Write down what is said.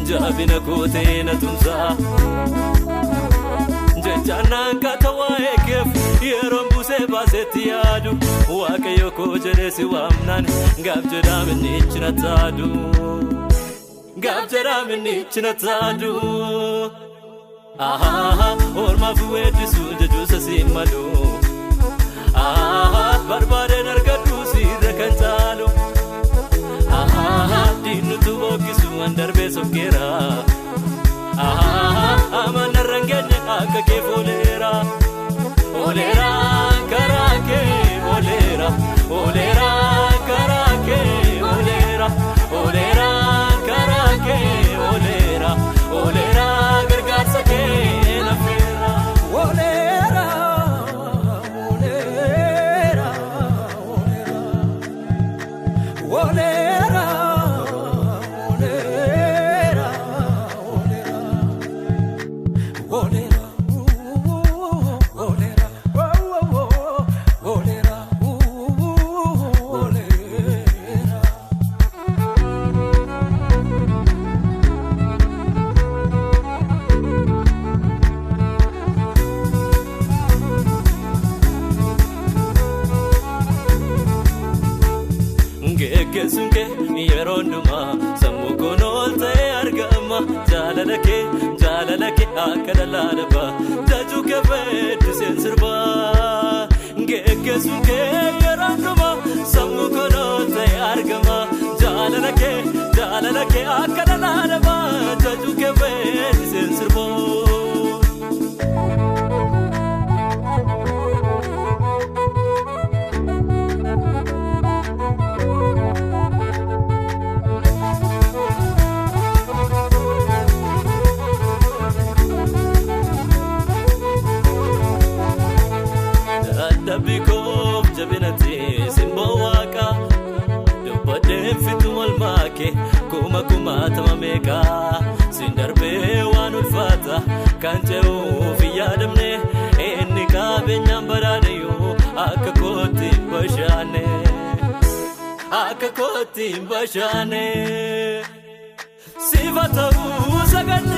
Jabina kote na tunza Jechana katawa ekef Yeron buse baseti adu Wake yoko jelesi wamnan Gabjera minich na tadu Gabjera minich na tadu Aha Orma fuwe disu jejusa simadu Aha Barbare nargadu sirra kantalu Dinu tu bogisu andar besok kira Aman rangenya akka ke folera Olera karake olera Olera karake olera Olera karake olera Olera gargar sake na fera Olera Olera Olera Olera Gesunke yeronduma samukonolte argama jalalake akalalaba jajuke ved sensirba gesunke yeronduma samukonolte argama jalalake akalalaba jajuke ved sensirba Bikof jabinati simbo waka Dubade fitu walmake kuma tamameka Sindarbe wanul fata kanje ufi yadamne Inni kabe nyambarane yu Akka koti bashane Sifata u sagana